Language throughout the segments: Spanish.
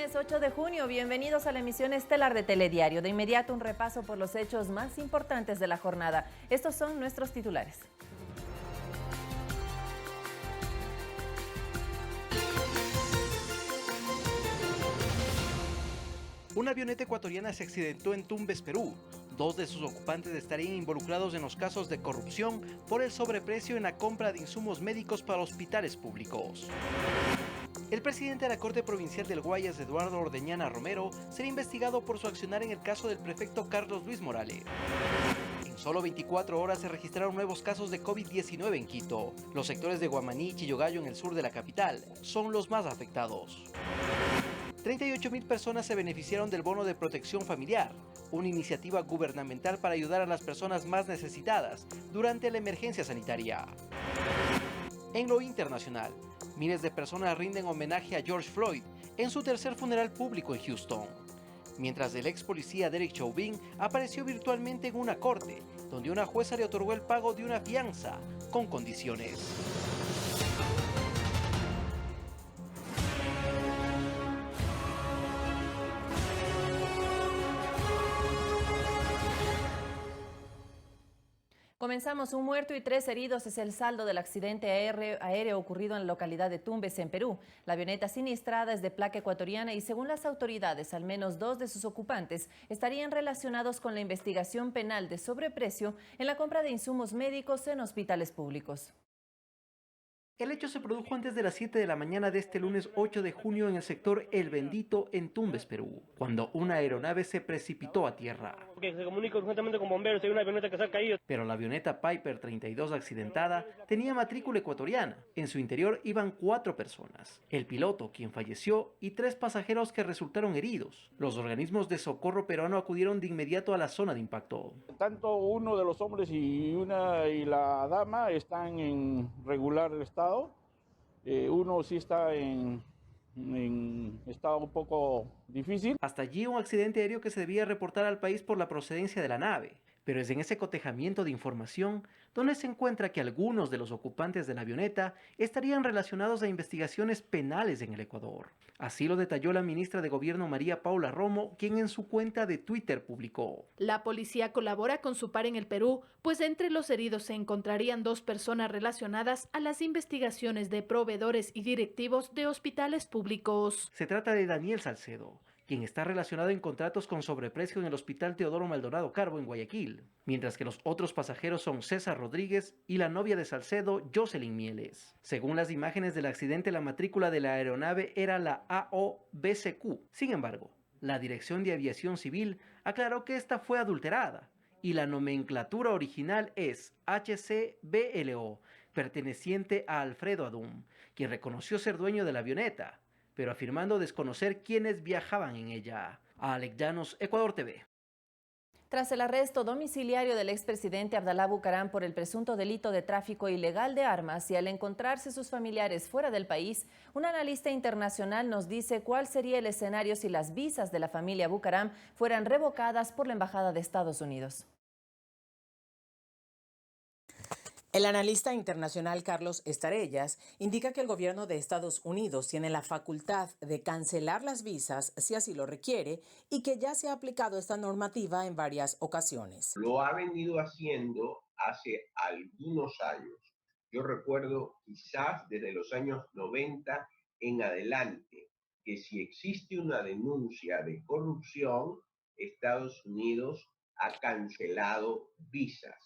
lunes 8 de junio, bienvenidos a la emisión estelar de Telediario. De inmediato un repaso por los hechos más importantes de la jornada. Estos son nuestros titulares. Una avioneta ecuatoriana se accidentó en Tumbes, Perú. 2 de sus ocupantes estarían involucrados en los casos de corrupción por el sobreprecio en la compra de insumos médicos para hospitales públicos. El presidente de la Corte Provincial del Guayas, Eduardo Ordeñana Romero, será investigado por su accionar en el caso del prefecto Carlos Luis Morales. En solo 24 horas se registraron nuevos casos de COVID-19 en Quito. Los sectores de Guamaní y Chillogallo en el sur de la capital son los más afectados. 38.000 personas se beneficiaron del bono de protección familiar, una iniciativa gubernamental para ayudar a las personas más necesitadas durante la emergencia sanitaria. En lo internacional, miles de personas rinden homenaje a George Floyd en su tercer funeral público en Houston, mientras el ex policía Derek Chauvin apareció virtualmente en una corte, donde una jueza le otorgó el pago de una fianza con condiciones. Comenzamos. Un muerto y 3 heridos es el saldo del accidente aéreo ocurrido en la localidad de Tumbes, en Perú. La avioneta siniestrada es de placa ecuatoriana y, según las autoridades, al menos 2 de sus ocupantes estarían relacionados con la investigación penal de sobreprecio en la compra de insumos médicos en hospitales públicos. El hecho se produjo antes de las 7 de la mañana de este lunes 8 de junio en el sector El Bendito, en Tumbes, Perú, cuando una aeronave se precipitó a tierra. Que se comunica urgentemente con bomberos, hay una avioneta que se ha caído. Pero la avioneta Piper 32 accidentada tenía matrícula ecuatoriana. En su interior iban 4 personas. El piloto, quien falleció, y 3 pasajeros que resultaron heridos. Los organismos de socorro peruano acudieron de inmediato a la zona de impacto. Tanto uno de los hombres y la dama están en regular estado. Uno sí está en estado un poco difícil. Hasta allí un accidente aéreo que se debía reportar al país por la procedencia de la nave. Pero es en ese cotejamiento de información donde se encuentra que algunos de los ocupantes de la avioneta estarían relacionados a investigaciones penales en el Ecuador. Así lo detalló la ministra de Gobierno María Paula Romo, quien en su cuenta de Twitter publicó: La policía colabora con su par en el Perú, pues entre los heridos se encontrarían 2 personas relacionadas a las investigaciones de proveedores y directivos de hospitales públicos. Se trata de Daniel Salcedo, quien está relacionado en contratos con sobreprecio en el Hospital Teodoro Maldonado Carbo en Guayaquil, mientras que los otros pasajeros son César Rodríguez y la novia de Salcedo, Jocelyn Mieles. Según las imágenes del accidente, la matrícula de la aeronave era la AOBCQ. Sin embargo, la Dirección de Aviación Civil aclaró que esta fue adulterada y la nomenclatura original es HCBLO, perteneciente a Alfredo Adum, quien reconoció ser dueño de la avioneta, pero afirmando desconocer quiénes viajaban en ella. Alex Llanos, Ecuador TV. Tras el arresto domiciliario del expresidente Abdalá Bucaram por el presunto delito de tráfico ilegal de armas y al encontrarse sus familiares fuera del país, un analista internacional nos dice cuál sería el escenario si las visas de la familia Bucaram fueran revocadas por la Embajada de Estados Unidos. El analista internacional Carlos Estarellas indica que el gobierno de Estados Unidos tiene la facultad de cancelar las visas si así lo requiere y que ya se ha aplicado esta normativa en varias ocasiones. Lo ha venido haciendo hace algunos años. Yo recuerdo quizás desde los años 90 en adelante que si existe una denuncia de corrupción, Estados Unidos ha cancelado visas.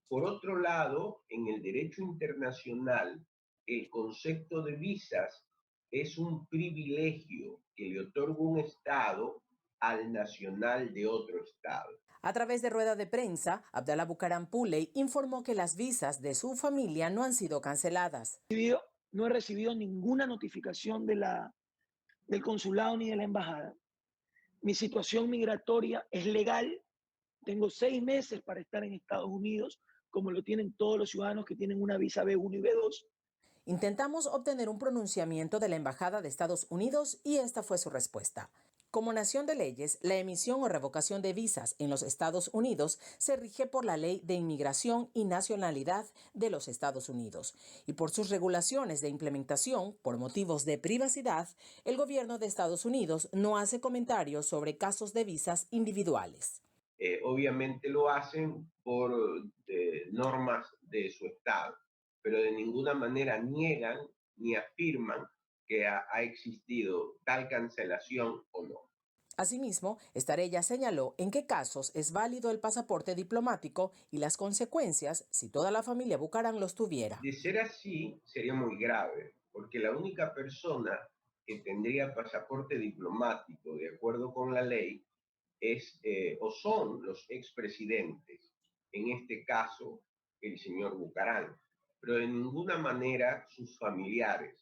Por otro lado, en el derecho internacional, el concepto de visas es un privilegio que le otorga un Estado al nacional de otro Estado. A través de rueda de prensa, Abdalá Bucaram Puley informó que las visas de su familia no han sido canceladas. No he recibido ninguna notificación del consulado ni de la embajada. Mi situación migratoria es legal. Tengo 6 meses para estar en Estados Unidos, como lo tienen todos los ciudadanos que tienen una visa B1 y B2. Intentamos obtener un pronunciamiento de la Embajada de Estados Unidos y esta fue su respuesta. Como nación de leyes, la emisión o revocación de visas en los Estados Unidos se rige por la Ley de Inmigración y Nacionalidad de los Estados Unidos. Y por sus regulaciones de implementación, por motivos de privacidad, el gobierno de Estados Unidos no hace comentarios sobre casos de visas individuales. Obviamente lo hacen por normas de su estado, pero de ninguna manera niegan ni afirman que ha existido tal cancelación o no. Asimismo, Estarella señaló en qué casos es válido el pasaporte diplomático y las consecuencias si toda la familia Bucaram los tuviera. De ser así, sería muy grave, porque la única persona que tendría pasaporte diplomático, de acuerdo con la ley, es o son los expresidentes, en este caso el señor Bucaram, pero de ninguna manera sus familiares,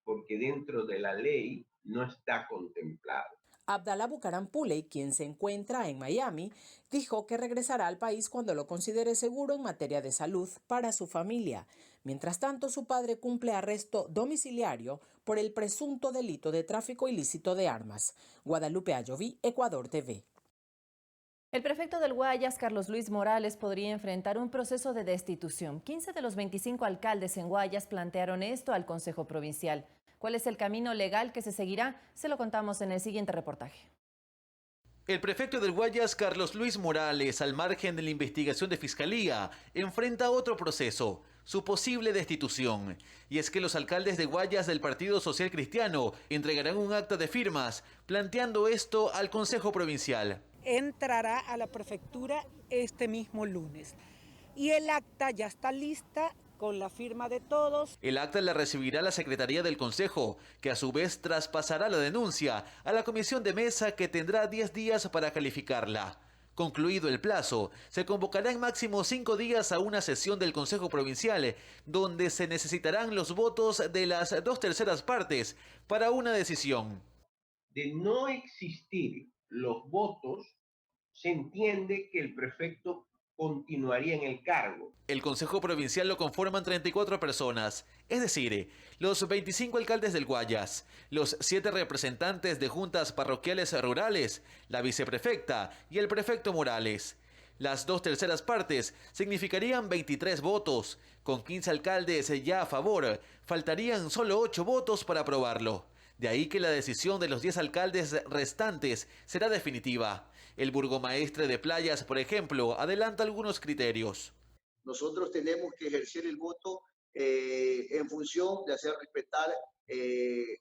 porque dentro de la ley no está contemplado. Abdallah Bucaram Puley, quien se encuentra en Miami, dijo que regresará al país cuando lo considere seguro en materia de salud para su familia. Mientras tanto, su padre cumple arresto domiciliario por el presunto delito de tráfico ilícito de armas. Guadalupe Ayoví, Ecuador TV. El prefecto del Guayas, Carlos Luis Morales, podría enfrentar un proceso de destitución. 15 de los 25 alcaldes en Guayas plantearon esto al Consejo Provincial. ¿Cuál es el camino legal que se seguirá? Se lo contamos en el siguiente reportaje. El prefecto del Guayas, Carlos Luis Morales, al margen de la investigación de Fiscalía, enfrenta otro proceso, su posible destitución. Y es que los alcaldes de Guayas del Partido Social Cristiano entregarán un acta de firmas planteando esto al Consejo Provincial. Entrará a la prefectura este mismo lunes y el acta ya está lista con la firma de todos. El acta la recibirá la Secretaría del Consejo, que a su vez traspasará la denuncia a la comisión de mesa, que tendrá 10 días para calificarla. Concluido el plazo, se convocará en máximo 5 días a una sesión del Consejo Provincial, donde se necesitarán los votos de las 2/3 partes para una decisión. De no existir los votos, se entiende que el prefecto continuaría en el cargo. El Consejo Provincial lo conforman 34 personas, es decir, los 25 alcaldes del Guayas, los 7 representantes de juntas parroquiales rurales, la viceprefecta y el prefecto Morales. Las 2/3 partes significarían 23 votos. Con 15 alcaldes ya a favor, faltarían solo 8 votos para aprobarlo. De ahí que la decisión de los 10 alcaldes restantes será definitiva. El burgomaestre de Playas, por ejemplo, adelanta algunos criterios. Nosotros tenemos que ejercer el voto en función de hacer respetar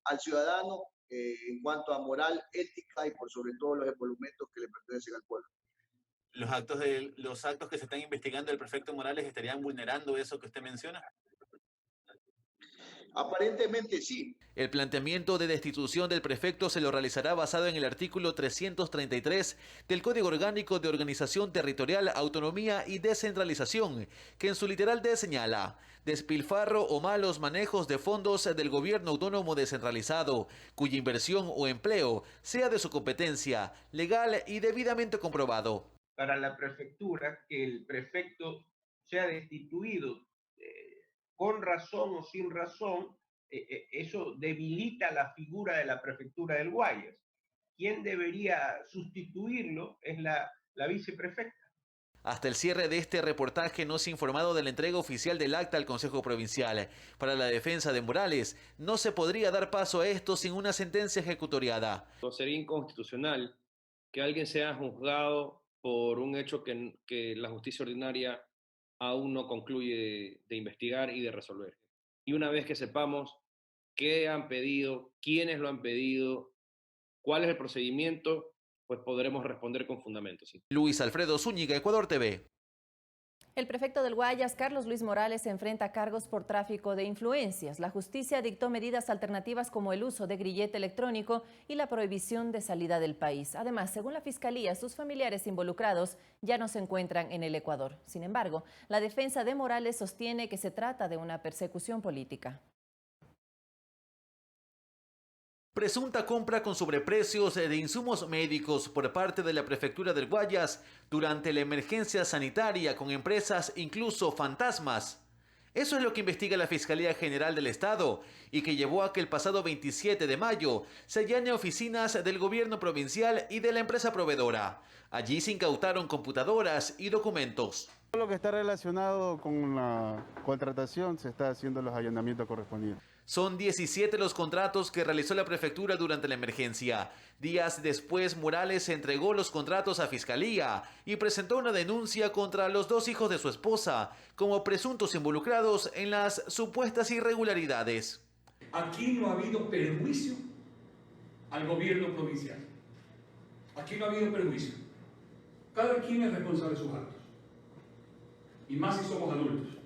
al ciudadano en cuanto a moral, ética y por sobre todo los emolumentos que le pertenecen al pueblo. Los actos que se están investigando del prefecto Morales estarían vulnerando eso que usted menciona. Aparentemente sí. El planteamiento de destitución del prefecto se lo realizará basado en el artículo 333 del Código Orgánico de Organización Territorial, Autonomía y Descentralización, que en su literal D señala: despilfarro o malos manejos de fondos del gobierno autónomo descentralizado, cuya inversión o empleo sea de su competencia, legal y debidamente comprobado. Para la prefectura, que el prefecto sea destituido con razón o sin razón, eso debilita la figura de la prefectura del Guayas. Quien debería sustituirlo es la viceprefecta. Hasta el cierre de este reportaje no se ha informado de la entrega oficial del acta al Consejo Provincial. Para la defensa de Morales, no se podría dar paso a esto sin una sentencia ejecutoriada. Sería inconstitucional que alguien sea juzgado por un hecho que la justicia ordinaria aún no concluye de investigar y de resolver. Y una vez que sepamos qué han pedido, quiénes lo han pedido, cuál es el procedimiento, pues podremos responder con fundamentos. ¿Sí? Luis Alfredo Zúñiga, Ecuador TV. El prefecto del Guayas, Carlos Luis Morales, se enfrenta a cargos por tráfico de influencias. La justicia dictó medidas alternativas como el uso de grillete electrónico y la prohibición de salida del país. Además, según la Fiscalía, sus familiares involucrados ya no se encuentran en el Ecuador. Sin embargo, la defensa de Morales sostiene que se trata de una persecución política. Presunta compra con sobreprecios de insumos médicos por parte de la Prefectura del Guayas durante la emergencia sanitaria con empresas incluso fantasmas. Eso es lo que investiga la Fiscalía General del Estado y que llevó a que el pasado 27 de mayo se allane oficinas del gobierno provincial y de la empresa proveedora. Allí se incautaron computadoras y documentos. Todo lo que está relacionado con la contratación se está haciendo los allanamientos correspondientes. Son 17 los contratos que realizó la prefectura durante la emergencia. Días después, Morales entregó los contratos a Fiscalía y presentó una denuncia contra los 2 hijos de su esposa como presuntos involucrados en las supuestas irregularidades. Aquí no ha habido perjuicio al gobierno provincial. Aquí no ha habido perjuicio. Cada quien es responsable de sus actos. Y más si somos adultos.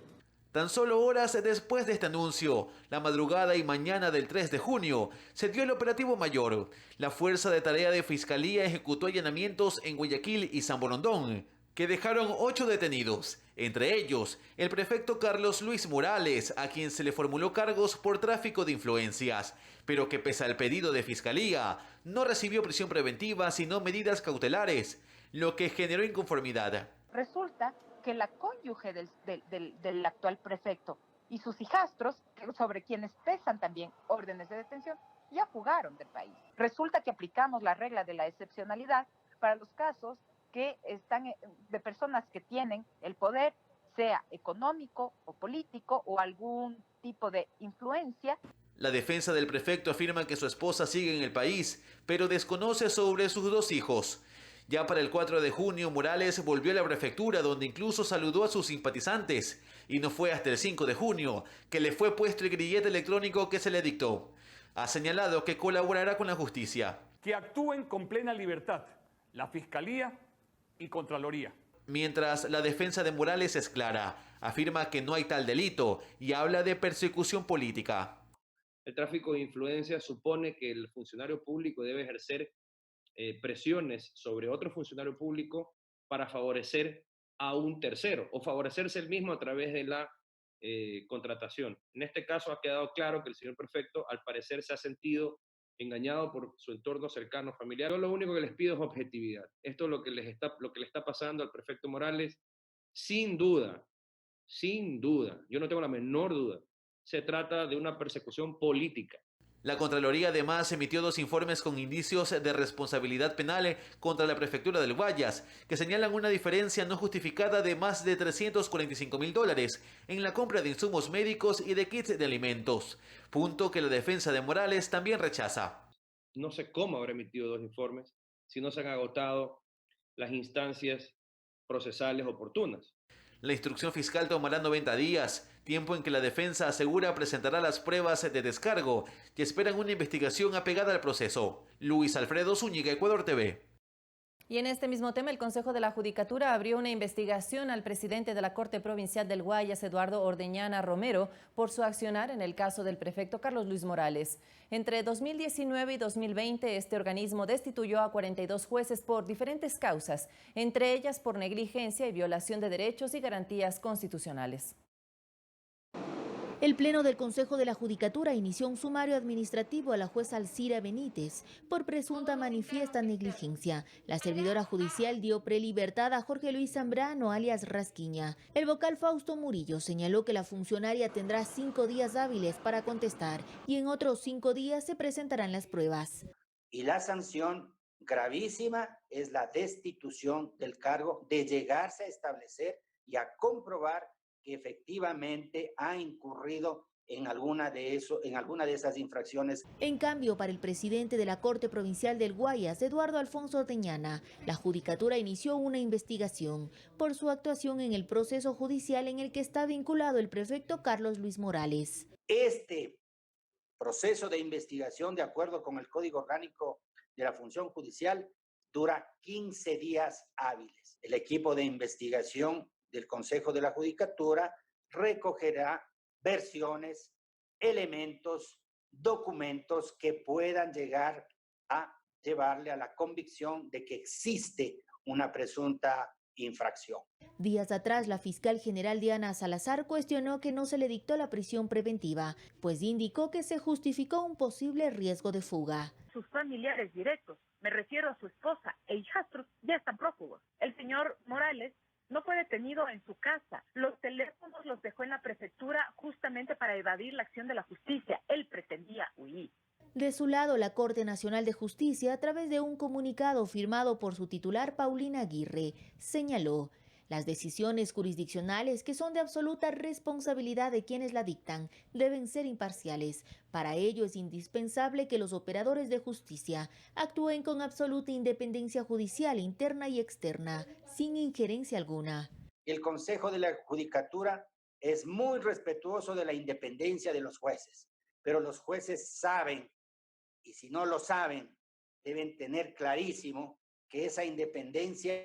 Tan solo horas después de este anuncio, la madrugada y mañana del 3 de junio, se dio el operativo mayor. La Fuerza de Tarea de Fiscalía ejecutó allanamientos en Guayaquil y San Borondón, que dejaron 8 detenidos, entre ellos el prefecto Carlos Luis Morales, a quien se le formuló cargos por tráfico de influencias, pero que pese al pedido de Fiscalía, no recibió prisión preventiva sino medidas cautelares, lo que generó inconformidad. Resulta que la cónyuge del actual prefecto y sus hijastros, sobre quienes pesan también órdenes de detención, ya fugaron del país. Resulta que aplicamos la regla de la excepcionalidad para los casos que están de personas que tienen el poder, sea económico o político o algún tipo de influencia. La defensa del prefecto afirma que su esposa sigue en el país, pero desconoce sobre sus 2 hijos. Ya para el 4 de junio, Morales volvió a la prefectura, donde incluso saludó a sus simpatizantes. Y no fue hasta el 5 de junio que le fue puesto el grillete electrónico que se le dictó. Ha señalado que colaborará con la justicia. Que actúen con plena libertad la Fiscalía y Contraloría. Mientras la defensa de Morales es clara, afirma que no hay tal delito y habla de persecución política. El tráfico de influencias supone que el funcionario público debe ejercer presiones sobre otro funcionario público para favorecer a un tercero o favorecerse él mismo a través de la contratación. En este caso ha quedado claro que el señor prefecto al parecer se ha sentido engañado por su entorno cercano familiar. Yo lo único que les pido es objetividad. Esto es lo que le está pasando al prefecto Morales, sin duda, yo no tengo la menor duda, se trata de una persecución política. La Contraloría además emitió 2 informes con indicios de responsabilidad penal contra la prefectura del Guayas, que señalan una diferencia no justificada de más de $345.000 en la compra de insumos médicos y de kits de alimentos, punto que la defensa de Morales también rechaza. No sé cómo habrá emitido 2 informes si no se han agotado las instancias procesales oportunas. La instrucción fiscal tomará 90 días, tiempo en que la defensa asegura presentará las pruebas de descargo y esperan una investigación apegada al proceso. Luis Alfredo Zúñiga, Ecuador TV. Y en este mismo tema, el Consejo de la Judicatura abrió una investigación al presidente de la Corte Provincial del Guayas, Eduardo Ordeñana Romero, por su accionar en el caso del prefecto Carlos Luis Morales. Entre 2019 y 2020, este organismo destituyó a 42 jueces por diferentes causas, entre ellas por negligencia y violación de derechos y garantías constitucionales. El Pleno del Consejo de la Judicatura inició un sumario administrativo a la jueza Alcira Benítez por presunta manifiesta negligencia. La servidora judicial dio prelibertad a Jorge Luis Zambrano, alias Rasquiña. El vocal Fausto Murillo señaló que la funcionaria tendrá 5 días hábiles para contestar y en otros 5 días se presentarán las pruebas. Y la sanción gravísima es la destitución del cargo de llegarse a establecer y a comprobar que efectivamente ha incurrido en alguna de esas infracciones. En cambio, para el presidente de la Corte Provincial del Guayas, Eduardo Alfonso Ordeñana, la Judicatura inició una investigación por su actuación en el proceso judicial en el que está vinculado el prefecto Carlos Luis Morales. Este proceso de investigación, de acuerdo con el Código Orgánico de la Función Judicial, dura 15 días hábiles. El equipo de investigación del Consejo de la Judicatura recogerá versiones, elementos, documentos que puedan llegar a llevarle a la convicción de que existe una presunta infracción. Días atrás, la fiscal general Diana Salazar cuestionó que no se le dictó la prisión preventiva, pues indicó que se justificó un posible riesgo de fuga. Sus familiares directos, me refiero a su esposa e hijastros, ya están prófugos. El señor Morales no fue detenido en su casa. Los teléfonos los dejó en la prefectura justamente para evadir la acción de la justicia. Él pretendía huir. De su lado, la Corte Nacional de Justicia, a través de un comunicado firmado por su titular Paulina Aguirre, señaló: las decisiones jurisdiccionales, que son de absoluta responsabilidad de quienes la dictan, deben ser imparciales. Para ello es indispensable que los operadores de justicia actúen con absoluta independencia judicial interna y externa, sin injerencia alguna. El Consejo de la Judicatura es muy respetuoso de la independencia de los jueces, pero los jueces saben, y si no lo saben, deben tener clarísimo que esa independencia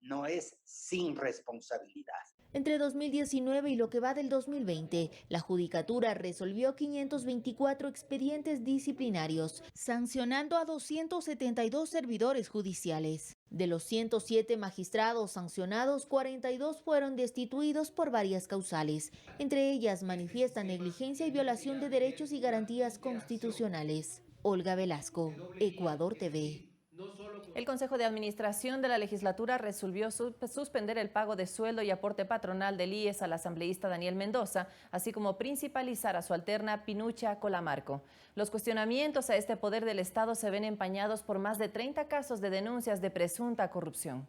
no es sin responsabilidad. Entre 2019 y lo que va del 2020, la Judicatura resolvió 524 expedientes disciplinarios, sancionando a 272 servidores judiciales. De los 107 magistrados sancionados, 42 fueron destituidos por varias causales, entre ellas manifiesta negligencia y violación de derechos y garantías constitucionales. Olga Velasco, Ecuador TV. El Consejo de Administración de la Legislatura resolvió suspender el pago de sueldo y aporte patronal del IES al asambleísta Daniel Mendoza, así como principalizar a su alterna Pinucha Colamarco. Los cuestionamientos a este poder del Estado se ven empañados por más de 30 casos de denuncias de presunta corrupción.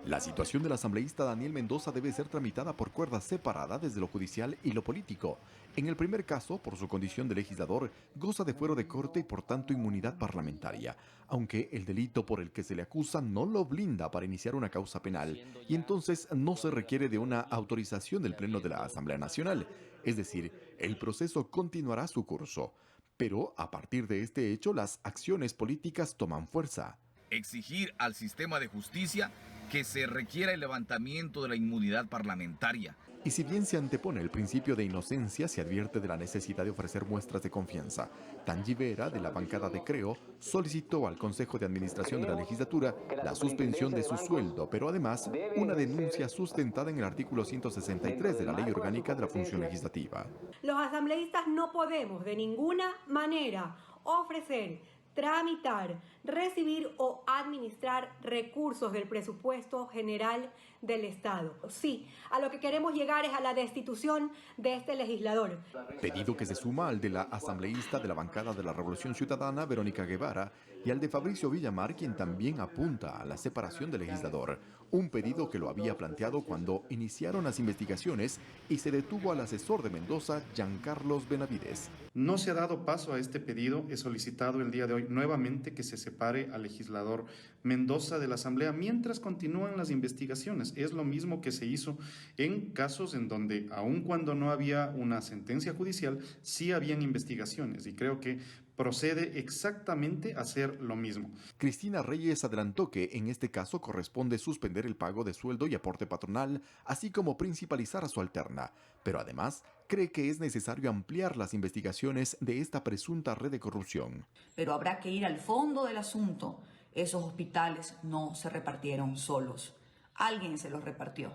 La situación del asambleísta Daniel Mendoza debe ser tramitada por cuerda separada desde lo judicial y lo político. En el primer caso, por su condición de legislador, goza de fuero de corte y por tanto inmunidad parlamentaria, aunque el delito por el que se le acusa no lo blinda para iniciar una causa penal, y entonces no se requiere de una autorización del Pleno de la Asamblea Nacional. Es decir, el proceso continuará su curso. Pero a partir de este hecho, las acciones políticas toman fuerza. Exigir al sistema de justicia que se requiera el levantamiento de la inmunidad parlamentaria. Y si bien se antepone el principio de inocencia, se advierte de la necesidad de ofrecer muestras de confianza. Tangi Vera, de la bancada de Creo, solicitó al Consejo de Administración de la Legislatura la suspensión de su sueldo, pero además una denuncia sustentada en el artículo 163 de la Ley Orgánica de la Función Legislativa. Los asambleístas no podemos de ninguna manera ofrecer, tramitar, recibir o administrar recursos del presupuesto general del Estado. Sí, a lo que queremos llegar es a la destitución de este legislador. Pedido que se suma al de la asambleísta de la bancada de la Revolución Ciudadana, Verónica Guevara, y al de Fabricio Villamar, quien también apunta a la separación del legislador. Un pedido que lo había planteado cuando iniciaron las investigaciones y se detuvo al asesor de Mendoza, Giancarlos Benavides. No se ha dado paso a este pedido. He solicitado el día de hoy nuevamente que se separe al legislador Mendoza de la Asamblea mientras continúan las investigaciones. Es lo mismo que se hizo en casos en donde, aun cuando no había una sentencia judicial, sí habían investigaciones, y creo que procede exactamente a hacer lo mismo. Cristina Reyes adelantó que en este caso corresponde suspender el pago de sueldo y aporte patronal, así como principalizar a su alterna, pero además cree que es necesario ampliar las investigaciones de esta presunta red de corrupción. Pero habrá que ir al fondo del asunto. Esos hospitales no se repartieron solos. Alguien se los repartió.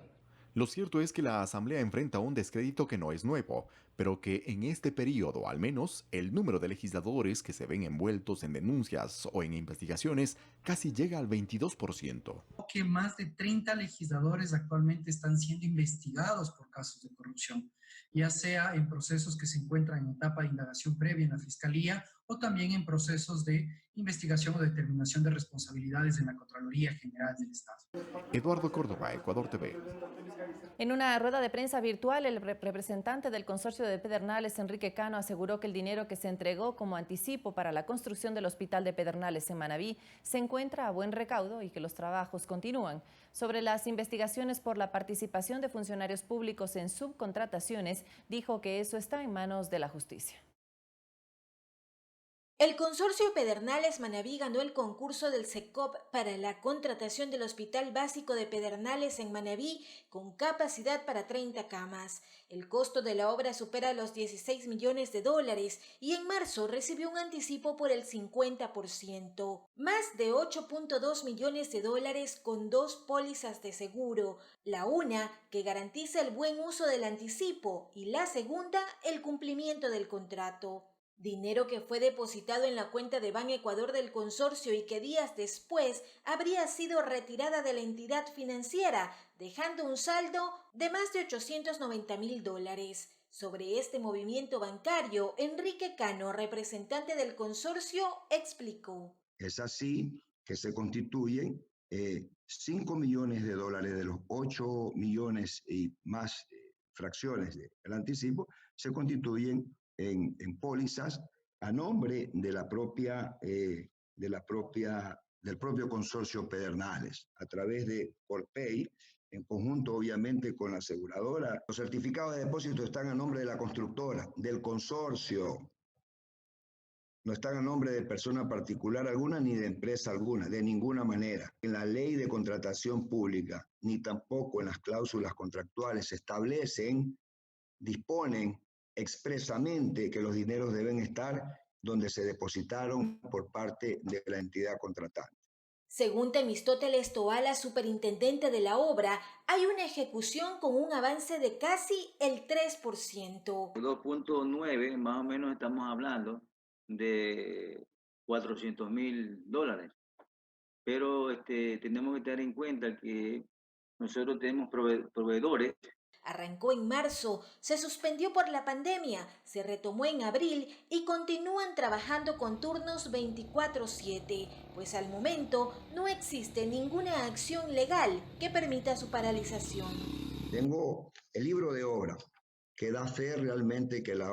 Lo cierto es que la Asamblea enfrenta un descrédito que no es nuevo, pero que en este periodo, al menos, el número de legisladores que se ven envueltos en denuncias o en investigaciones casi llega al 22%. Que más de 30 legisladores actualmente están siendo investigados por casos de corrupción, ya sea en procesos que se encuentran en etapa de indagación previa en la Fiscalía o también en procesos de investigación o determinación de responsabilidades en la Contraloría General del Estado. Eduardo Córdoba, Ecuador TV. En una rueda de prensa virtual, el representante del consorcio de Pedernales, Enrique Cano, aseguró que el dinero que se entregó como anticipo para la construcción del hospital de Pedernales en Manabí se encuentra a buen recaudo y que los trabajos continúan. Sobre las investigaciones por la participación de funcionarios públicos en subcontrataciones, dijo que eso está en manos de la justicia. El consorcio Pedernales Manabí ganó el concurso del SECOP para la contratación del Hospital Básico de Pedernales en Manabí con capacidad para 30 camas. El costo de la obra supera los $16 millones y en marzo recibió un anticipo por el 50%. Más de $8.2 millones con 2 pólizas de seguro. La una que garantiza el buen uso del anticipo y la segunda el cumplimiento del contrato. Dinero que fue depositado en la cuenta de Ban Ecuador del consorcio y que días después habría sido retirada de la entidad financiera, dejando un saldo de más de $890.000. Sobre este movimiento bancario, Enrique Cano, representante del consorcio, explicó. Es así que se constituyen $5 millones de los 8 millones y más fracciones del anticipo, se constituyen en pólizas a nombre de del propio consorcio Pedernales, a través de Corpey, en conjunto obviamente con la aseguradora. Los certificados de depósito están a nombre de la constructora, del consorcio. No están a nombre de persona particular alguna ni de empresa alguna, de ninguna manera. En la ley de contratación pública, ni tampoco en las cláusulas contractuales disponen expresamente que los dineros deben estar donde se depositaron por parte de la entidad contratante. Según Temístocles Toala, superintendente de la obra, hay una ejecución con un avance de casi el 3%. 2.9, más o menos estamos hablando de $400.000. Pero tenemos que tener en cuenta que nosotros tenemos proveedores. Arrancó en marzo, se suspendió por la pandemia, se retomó en abril y continúan trabajando con turnos 24/7, pues al momento no existe ninguna acción legal que permita su paralización. Tengo el libro de obra que da fe realmente que la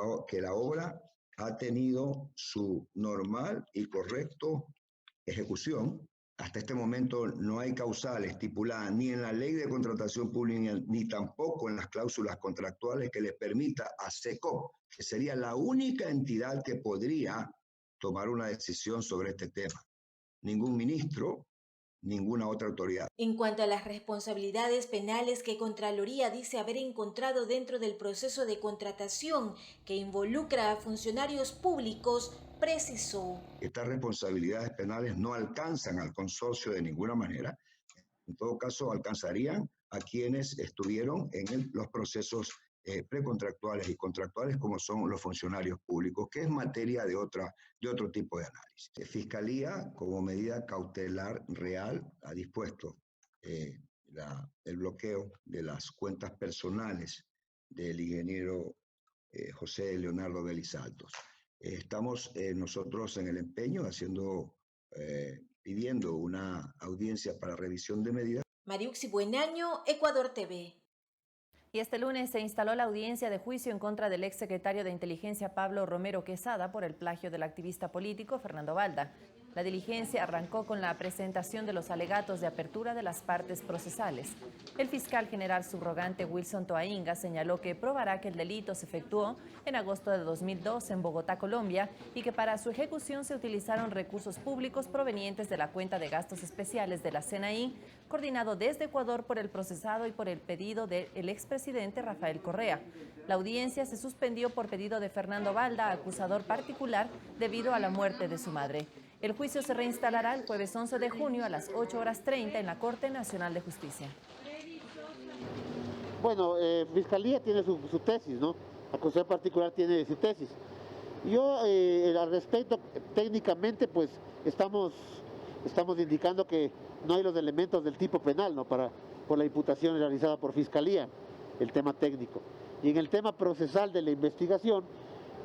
obra ha tenido su normal y correcto ejecución. Hasta este momento no hay causal estipulada ni en la ley de contratación pública ni tampoco en las cláusulas contractuales que le permita a SECOP, que sería la única entidad que podría tomar una decisión sobre este tema. Ningún ministro, ninguna otra autoridad. En cuanto a las responsabilidades penales que Contraloría dice haber encontrado dentro del proceso de contratación que involucra a funcionarios públicos, precisó. Estas responsabilidades penales no alcanzan al consorcio de ninguna manera. En todo caso, alcanzarían a quienes estuvieron en los procesos precontractuales y contractuales, como son los funcionarios públicos, que es materia de otro tipo de análisis. Fiscalía, como medida cautelar real, ha dispuesto el bloqueo de las cuentas personales del ingeniero José Leonardo Vélez Altos. Estamos nosotros en el empeño pidiendo una audiencia para revisión de medidas. Mariuxi Buenaño, Ecuador TV. Y este lunes se instaló la audiencia de juicio en contra del exsecretario de Inteligencia Pablo Romero Quesada por el plagio del activista político Fernando Balda. La diligencia arrancó con la presentación de los alegatos de apertura de las partes procesales. El fiscal general subrogante Wilson Toainga señaló que probará que el delito se efectuó en agosto de 2002 en Bogotá, Colombia, y que para su ejecución se utilizaron recursos públicos provenientes de la cuenta de gastos especiales de la CNI, coordinado desde Ecuador por el procesado y por el pedido del expresidente Rafael Correa. La audiencia se suspendió por pedido de Fernando Balda, acusador particular, debido a la muerte de su madre. El juicio se reinstalará el jueves 11 de junio a las 8:30 en la Corte Nacional de Justicia. Bueno, Fiscalía tiene su tesis, ¿no? Acusador particular tiene su tesis. Yo, al respecto, técnicamente, pues, estamos indicando que no hay los elementos del tipo penal, ¿no? Por la imputación realizada por Fiscalía, el tema técnico. Y en el tema procesal de la investigación,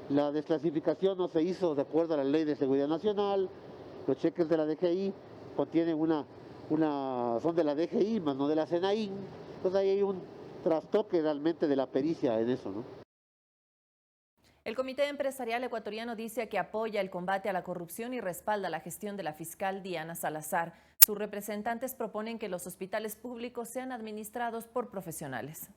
la desclasificación no se hizo de acuerdo a la Ley de Seguridad Nacional. Los cheques de la DGI contienen son de la DGI, más no de la CNI. Entonces ahí hay un trastoque realmente de la pericia en eso, ¿no? El Comité Empresarial Ecuatoriano dice que apoya el combate a la corrupción y respalda la gestión de la fiscal Diana Salazar. Sus representantes proponen que los hospitales públicos sean administrados por profesionales.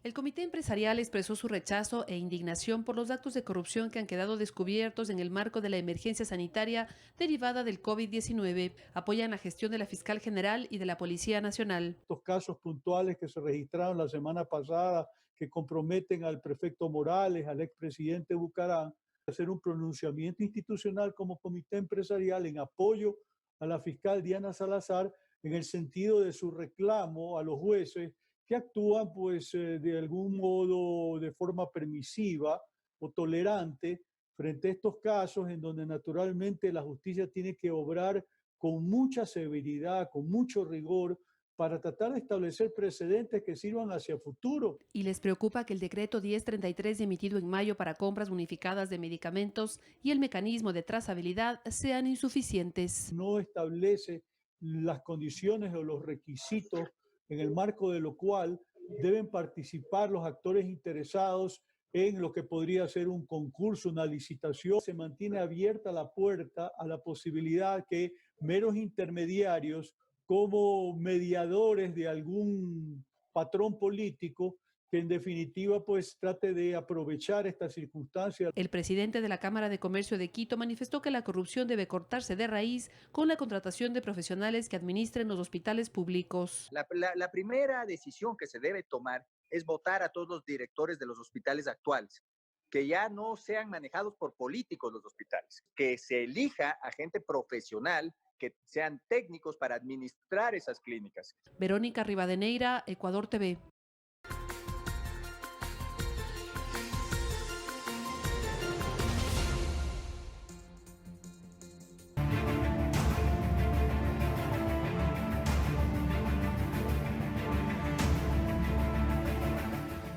El Comité Empresarial expresó su rechazo e indignación por los actos de corrupción que han quedado descubiertos en el marco de la emergencia sanitaria derivada del COVID-19. Apoyan la gestión de la Fiscal General y de la Policía Nacional. Estos casos puntuales que se registraron la semana pasada, que comprometen al prefecto Morales, al expresidente Bucarán, hacer un pronunciamiento institucional como Comité Empresarial en apoyo a la fiscal Diana Salazar en el sentido de su reclamo a los jueces que actúan pues de algún modo de forma permisiva o tolerante frente a estos casos en donde naturalmente la justicia tiene que obrar con mucha severidad, con mucho rigor, para tratar de establecer precedentes que sirvan hacia el futuro. Y les preocupa que el decreto 1033 emitido en mayo para compras unificadas de medicamentos y el mecanismo de trazabilidad sean insuficientes. No establece las condiciones o los requisitos en el marco de lo cual deben participar los actores interesados en lo que podría ser un concurso, una licitación. Se mantiene abierta la puerta a la posibilidad que meros intermediarios, como mediadores de algún patrón político, que en definitiva pues trate de aprovechar esta circunstancia. El presidente de la Cámara de Comercio de Quito manifestó que la corrupción debe cortarse de raíz con la contratación de profesionales que administren los hospitales públicos. La primera decisión que se debe tomar es votar a todos los directores de los hospitales actuales, que ya no sean manejados por políticos los hospitales, que se elija a gente profesional, que sean técnicos para administrar esas clínicas. Verónica Rivadeneira, Ecuador TV.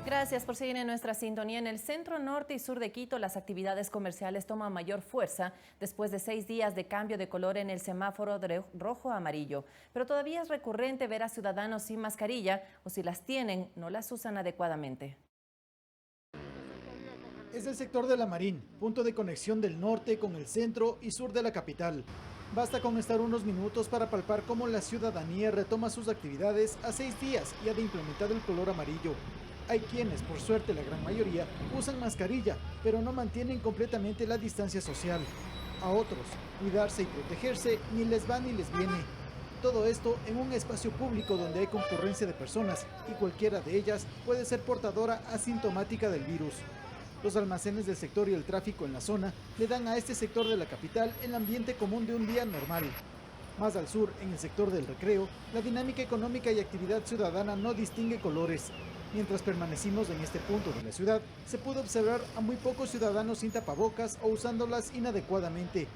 Gracias por seguir en nuestra sintonía. En el centro, norte y sur de Quito, las actividades comerciales toman mayor fuerza después de 6 días de cambio de color en el semáforo de rojo a amarillo. Pero todavía es recurrente ver a ciudadanos sin mascarilla o si las tienen, no las usan adecuadamente. Es el sector de La Marín, punto de conexión del norte con el centro y sur de la capital. Basta con estar unos minutos para palpar cómo la ciudadanía retoma sus actividades a 6 días ya de implementado el color amarillo. Hay quienes, por suerte la gran mayoría, usan mascarilla, pero no mantienen completamente la distancia social. A otros, cuidarse y protegerse ni les va ni les viene. Todo esto en un espacio público donde hay concurrencia de personas y cualquiera de ellas puede ser portadora asintomática del virus. Los almacenes del sector y el tráfico en la zona le dan a este sector de la capital el ambiente común de un día normal. Más al sur, en el sector del recreo, la dinámica económica y actividad ciudadana no distingue colores. Mientras permanecimos en este punto de la ciudad, se pudo observar a muy pocos ciudadanos sin tapabocas o usándolas inadecuadamente.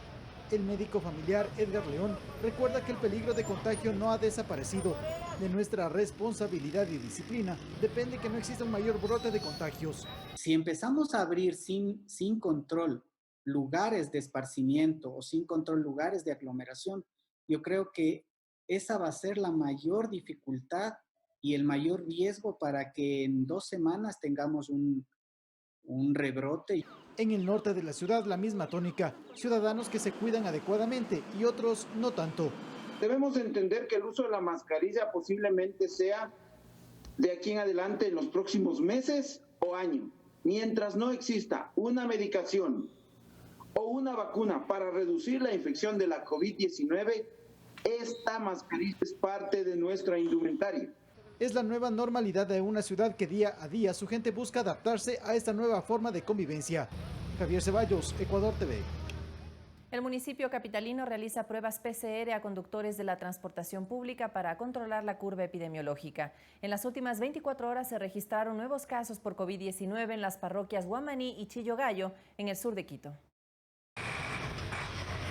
El médico familiar Edgar León recuerda que el peligro de contagio no ha desaparecido. De nuestra responsabilidad y disciplina depende que no exista un mayor brote de contagios. Si empezamos a abrir sin control lugares de esparcimiento o sin control lugares de aglomeración, yo creo que esa va a ser la mayor dificultad y el mayor riesgo para que en 2 semanas tengamos un rebrote. En el norte de la ciudad, la misma tónica. Ciudadanos que se cuidan adecuadamente y otros no tanto. Debemos entender que el uso de la mascarilla posiblemente sea de aquí en adelante en los próximos meses o años. Mientras no exista una medicación o una vacuna para reducir la infección de la COVID-19, esta mascarilla es parte de nuestra indumentaria. Es la nueva normalidad de una ciudad que día a día su gente busca adaptarse a esta nueva forma de convivencia. Javier Ceballos, Ecuador TV. El municipio capitalino realiza pruebas PCR a conductores de la transportación pública para controlar la curva epidemiológica. En las últimas 24 horas se registraron nuevos casos por COVID-19 en las parroquias Guamaní y Chillogallo, en el sur de Quito.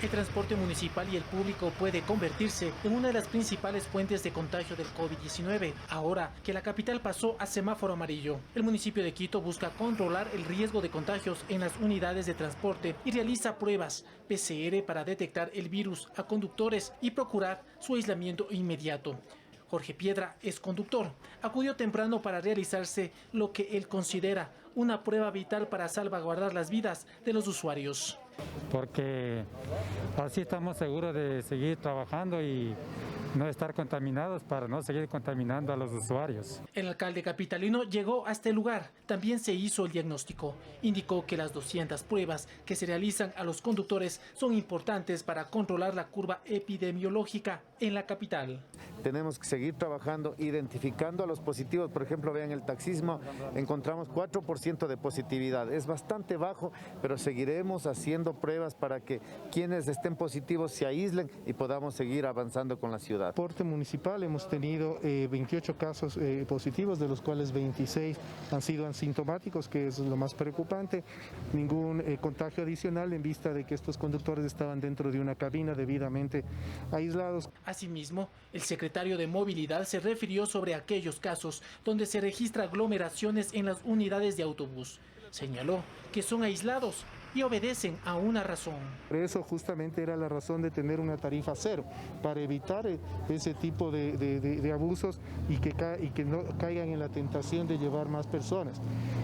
El transporte municipal y el público puede convertirse en una de las principales fuentes de contagio del COVID-19, ahora que la capital pasó a semáforo amarillo. El municipio de Quito busca controlar el riesgo de contagios en las unidades de transporte y realiza pruebas PCR para detectar el virus a conductores y procurar su aislamiento inmediato. Jorge Piedra es conductor. Acudió temprano para realizarse lo que él considera una prueba vital para salvaguardar las vidas de los usuarios. Porque así estamos seguros de seguir trabajando y no estar contaminados para no seguir contaminando a los usuarios. El alcalde capitalino llegó a este lugar. También se hizo el diagnóstico. Indicó que las 200 pruebas que se realizan a los conductores son importantes para controlar la curva epidemiológica en la capital. Tenemos que seguir trabajando, identificando a los positivos. Por ejemplo, vean el taxismo, encontramos 4% de positividad. Es bastante bajo, pero seguiremos haciendo pruebas para que quienes estén positivos se aíslen y podamos seguir avanzando con la ciudad. ciudad. Porte municipal hemos tenido 28 casos positivos, de los cuales 26 han sido asintomáticos, que es lo más preocupante. Ningún contagio adicional en vista de que estos conductores estaban dentro de una cabina debidamente aislados. Asimismo, el secretario de Movilidad se refirió sobre aquellos casos donde se registra aglomeraciones en las unidades de autobús. Señaló que son aislados y obedecen a una razón. Por eso justamente era la razón de tener una tarifa cero, para evitar ese tipo de abusos y que no caigan en la tentación de llevar más personas.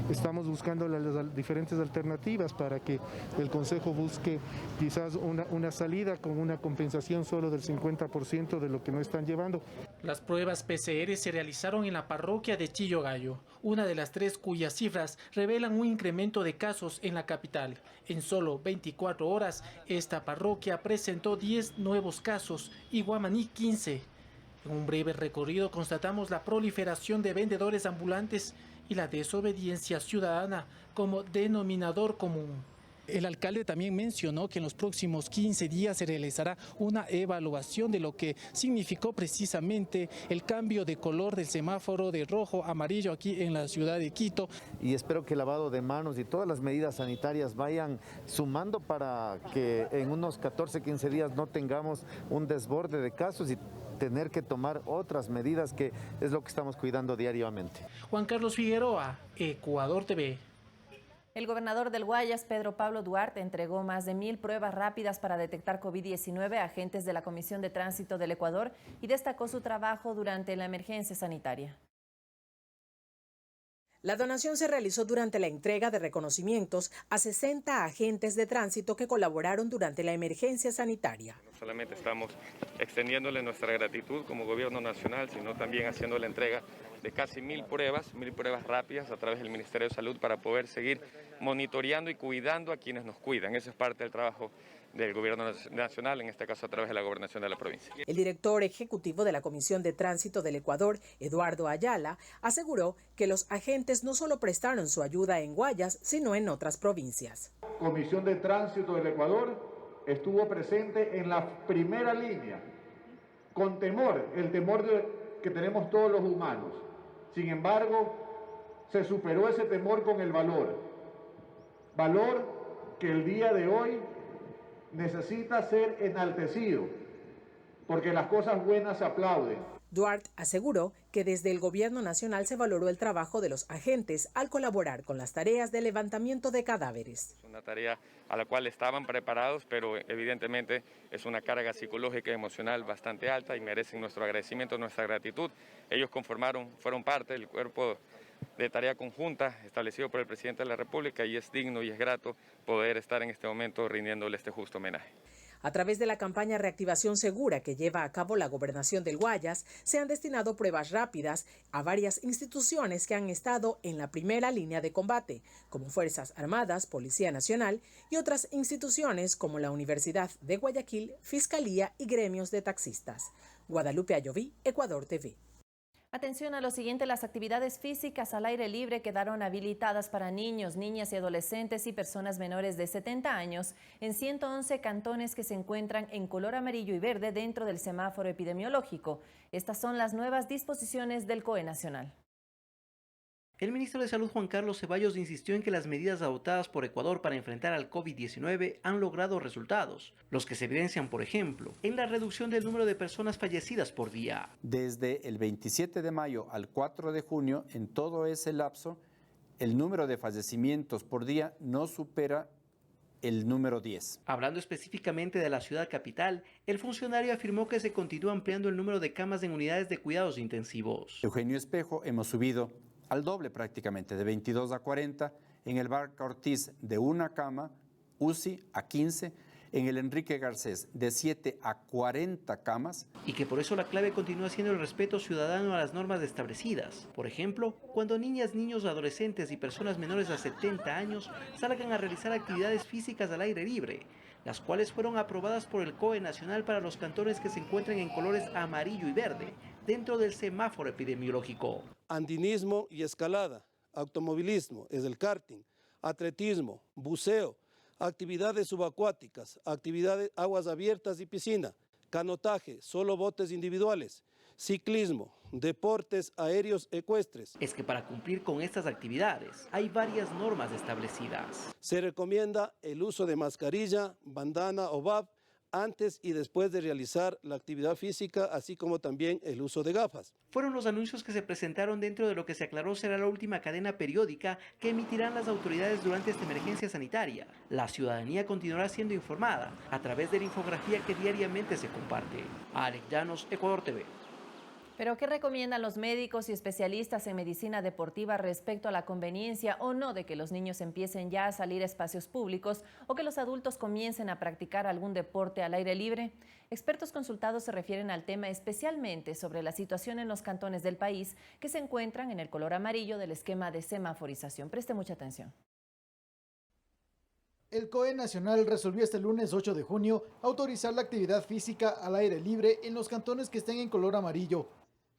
Estamos buscando las diferentes alternativas para que el Consejo busque quizás una salida con una compensación solo del 50% de lo que no están llevando. Las pruebas PCR se realizaron en la parroquia de Chillo Gallo, una de las 3 cuyas cifras revelan un incremento de casos en la capital. En solo 24 horas, esta parroquia presentó 10 nuevos casos y Guamaní 15. En un breve recorrido constatamos la proliferación de vendedores ambulantes y la desobediencia ciudadana como denominador común. El alcalde también mencionó que en los próximos 15 días se realizará una evaluación de lo que significó precisamente el cambio de color del semáforo de rojo a amarillo aquí en la ciudad de Quito. Y espero que el lavado de manos y todas las medidas sanitarias vayan sumando para que en unos 14, 15 días no tengamos un desborde de casos y tener que tomar otras medidas, que es lo que estamos cuidando diariamente. Juan Carlos Figueroa, Ecuador TV. El gobernador del Guayas, Pedro Pablo Duarte, entregó más de 1000 pruebas rápidas para detectar COVID-19 a agentes de la Comisión de Tránsito del Ecuador y destacó su trabajo durante la emergencia sanitaria. La donación se realizó durante la entrega de reconocimientos a 60 agentes de tránsito que colaboraron durante la emergencia sanitaria. No solamente estamos extendiéndole nuestra gratitud como gobierno nacional, sino también haciendo la entrega de casi 1000 pruebas rápidas a través del Ministerio de Salud para poder seguir monitoreando y cuidando a quienes nos cuidan. Eso es parte del trabajo del gobierno nacional, en este caso a través de la gobernación de la provincia. El director ejecutivo de la Comisión de Tránsito del Ecuador, Eduardo Ayala, aseguró que los agentes no solo prestaron su ayuda en Guayas, sino en otras provincias. Comisión de Tránsito del Ecuador estuvo presente en la primera línea, con temor, el temor que tenemos todos los humanos. Sin embargo, se superó ese temor con el valor que el día de hoy necesita ser enaltecido, porque las cosas buenas se aplauden. Duarte aseguró que desde el gobierno nacional se valoró el trabajo de los agentes al colaborar con las tareas de levantamiento de cadáveres. Es una tarea a la cual estaban preparados, pero evidentemente es una carga psicológica y emocional bastante alta y merecen nuestro agradecimiento, nuestra gratitud. Ellos fueron parte del cuerpo de tarea conjunta establecido por el presidente de la República y es digno y es grato poder estar en este momento rindiéndole este justo homenaje. A través de la campaña Reactivación Segura que lleva a cabo la Gobernación del Guayas, se han destinado pruebas rápidas a varias instituciones que han estado en la primera línea de combate, como Fuerzas Armadas, Policía Nacional y otras instituciones como la Universidad de Guayaquil, Fiscalía y gremios de taxistas. Guadalupe Ayoví, Ecuador TV. Atención a lo siguiente, las actividades físicas al aire libre quedaron habilitadas para niños, niñas y adolescentes y personas menores de 70 años en 111 cantones que se encuentran en color amarillo y verde dentro del semáforo epidemiológico. Estas son las nuevas disposiciones del COE Nacional. El ministro de Salud Juan Carlos Ceballos insistió en que las medidas adoptadas por Ecuador para enfrentar al COVID-19 han logrado resultados, los que se evidencian, por ejemplo, en la reducción del número de personas fallecidas por día. Desde el 27 de mayo al 4 de junio, en todo ese lapso, el número de fallecimientos por día no supera el número 10. Hablando específicamente de la ciudad capital, el funcionario afirmó que se continúa ampliando el número de camas en unidades de cuidados intensivos. Eugenio Espejo, hemos subido al doble prácticamente, de 22 a 40, en el Barca Ortiz de 1 cama, UCI a 15, en el Enrique Garcés de 7 a 40 camas. Y que por eso la clave continúa siendo el respeto ciudadano a las normas establecidas. Por ejemplo, cuando niñas, niños, adolescentes y personas menores a 70 años salgan a realizar actividades físicas al aire libre, las cuales fueron aprobadas por el COE Nacional para los cantones que se encuentran en colores amarillo y verde, dentro del semáforo epidemiológico. Andinismo y escalada, automovilismo, es el karting, atletismo, buceo, actividades subacuáticas, actividades aguas abiertas y piscina, canotaje, solo botes individuales, ciclismo, deportes aéreos ecuestres. Es que para cumplir con estas actividades hay varias normas establecidas. Se recomienda el uso de mascarilla, bandana o bab antes y después de realizar la actividad física, así como también el uso de gafas. Fueron los anuncios que se presentaron dentro de lo que se aclaró será la última cadena periódica que emitirán las autoridades durante esta emergencia sanitaria. La ciudadanía continuará siendo informada a través de la infografía que diariamente se comparte. Alex Llanos, Ecuador TV. ¿Pero qué recomiendan los médicos y especialistas en medicina deportiva respecto a la conveniencia o no de que los niños empiecen ya a salir a espacios públicos o que los adultos comiencen a practicar algún deporte al aire libre? Expertos consultados se refieren al tema especialmente sobre la situación en los cantones del país que se encuentran en el color amarillo del esquema de semaforización. Preste mucha atención. El COE Nacional resolvió este lunes 8 de junio autorizar la actividad física al aire libre en los cantones que estén en color amarillo.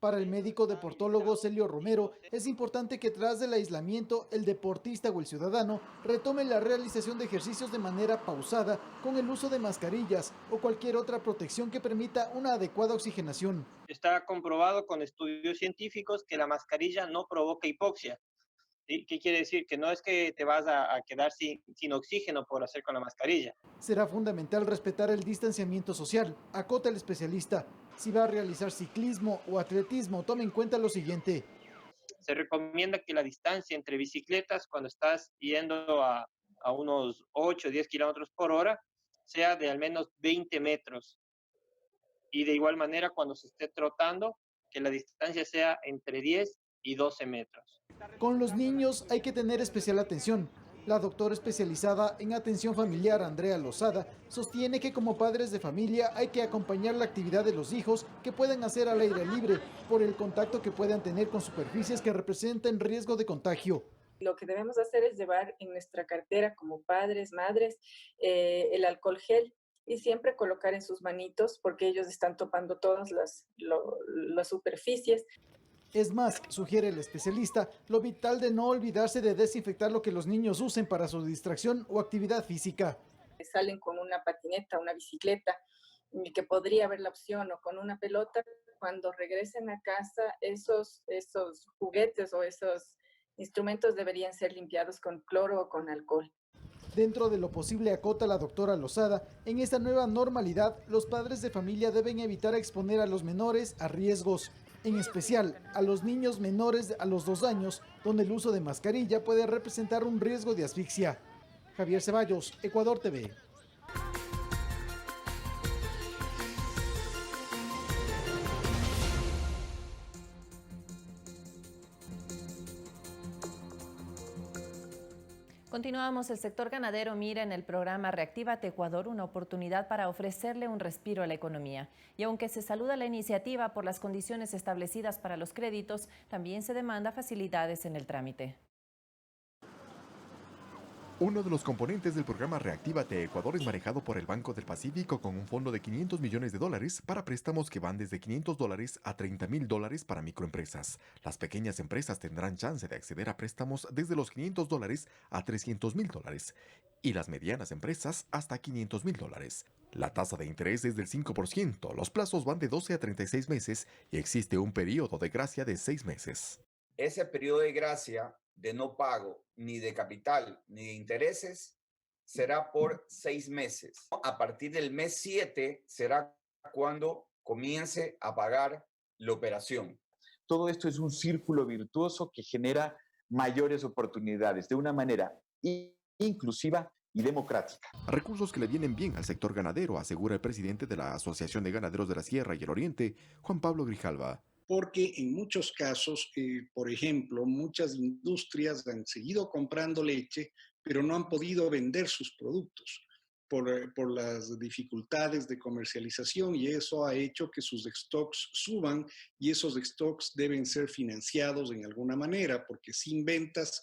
Para el médico deportólogo Celio Romero, es importante que tras el aislamiento, el deportista o el ciudadano retome la realización de ejercicios de manera pausada con el uso de mascarillas o cualquier otra protección que permita una adecuada oxigenación. Está comprobado con estudios científicos que la mascarilla no provoca hipoxia. ¿Sí? ¿Qué quiere decir? Que no es que te vas a quedar sin oxígeno por hacer con la mascarilla. Será fundamental respetar el distanciamiento social, acota el especialista. Si va a realizar ciclismo o atletismo, tome en cuenta lo siguiente. Se recomienda que la distancia entre bicicletas cuando estás yendo a unos 8 o 10 kilómetros por hora sea de al menos 20 metros. Y de igual manera cuando se esté trotando, que la distancia sea entre 10 y 12 metros. Con los niños hay que tener especial atención. La doctora especializada en atención familiar, Andrea Lozada, sostiene que como padres de familia hay que acompañar la actividad de los hijos que pueden hacer al aire libre por el contacto que puedan tener con superficies que representen riesgo de contagio. Lo que debemos hacer es llevar en nuestra cartera como padres, madres, el alcohol gel y siempre colocar en sus manitos porque ellos están topando todas las superficies. Es más, sugiere el especialista, lo vital de no olvidarse de desinfectar lo que los niños usen para su distracción o actividad física. Salen con una patineta, una bicicleta, que podría haber la opción, o con una pelota. Cuando regresen a casa, esos juguetes o esos instrumentos deberían ser limpiados con cloro o con alcohol. Dentro de lo posible, acota la doctora Lozada, en esta nueva normalidad, los padres de familia deben evitar exponer a los menores a riesgos, en especial a los niños menores a los 2 años, donde el uso de mascarilla puede representar un riesgo de asfixia. Javier Ceballos, Ecuador TV. Continuamos. El sector ganadero mira en el programa Reactívate Ecuador una oportunidad para ofrecerle un respiro a la economía. Y aunque se saluda la iniciativa por las condiciones establecidas para los créditos, también se demanda facilidades en el trámite. Uno de los componentes del programa Reactívate Ecuador es manejado por el Banco del Pacífico con un fondo de $500 millones para préstamos que van desde $500 a $30,000 para microempresas. Las pequeñas empresas tendrán chance de acceder a préstamos desde los $500 a $300,000 y las medianas empresas hasta $500,000. La tasa de interés es del 5%, los plazos van de 12 a 36 meses y existe un periodo de gracia de 6 meses. Ese periodo de gracia de no pago ni de capital ni de intereses será por 6 meses. A partir del mes 7 será cuando comience a pagar la operación. Todo esto es un círculo virtuoso que genera mayores oportunidades de una manera inclusiva y democrática. Recursos que le vienen bien al sector ganadero, asegura el presidente de la Asociación de Ganaderos de la Sierra y el Oriente, Juan Pablo Grijalva. Porque en muchos casos, por ejemplo, muchas industrias han seguido comprando leche, pero no han podido vender sus productos por las dificultades de comercialización, y eso ha hecho que sus stocks suban, y esos stocks deben ser financiados en alguna manera, porque sin ventas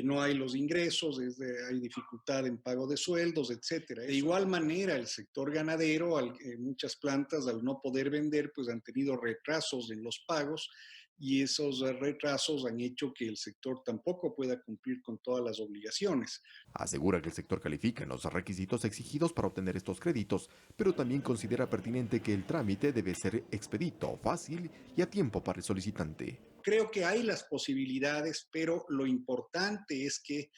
no hay los ingresos, hay dificultad en pago de sueldos, etc. De igual manera, el sector ganadero, muchas plantas al no poder vender, pues han tenido retrasos en los pagos, y esos retrasos han hecho que el sector tampoco pueda cumplir con todas las obligaciones. Asegura que el sector califica en los requisitos exigidos para obtener estos créditos, pero también considera pertinente que el trámite debe ser expedito, fácil y a tiempo para el solicitante. Creo que hay las posibilidades, pero lo importante es que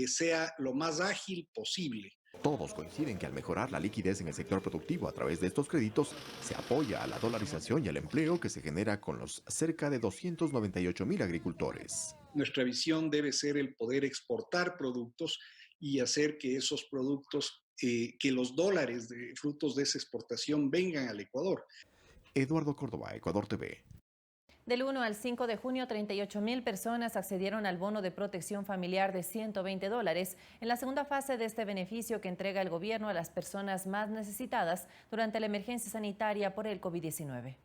sea lo más ágil posible. Todos coinciden que al mejorar la liquidez en el sector productivo a través de estos créditos, se apoya a la dolarización y al empleo que se genera con los cerca de 298,000 agricultores. Nuestra visión debe ser el poder exportar productos y hacer que esos productos, que los dólares de frutos de esa exportación vengan al Ecuador. Eduardo Córdoba, Ecuador TV. Del 1 al 5 de junio, 38,000 personas accedieron al bono de protección familiar de $120 en la segunda fase de este beneficio que entrega el gobierno a las personas más necesitadas durante la emergencia sanitaria por el COVID-19.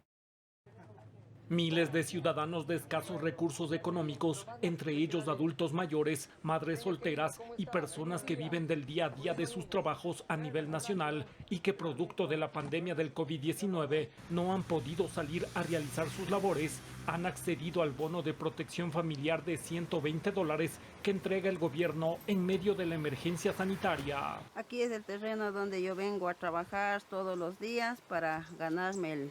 Miles de ciudadanos de escasos recursos económicos, entre ellos adultos mayores, madres solteras y personas que viven del día a día de sus trabajos a nivel nacional y que producto de la pandemia del COVID-19 no han podido salir a realizar sus labores, han accedido al bono de protección familiar de $120 que entrega el gobierno en medio de la emergencia sanitaria. Aquí es el terreno donde yo vengo a trabajar todos los días para ganarme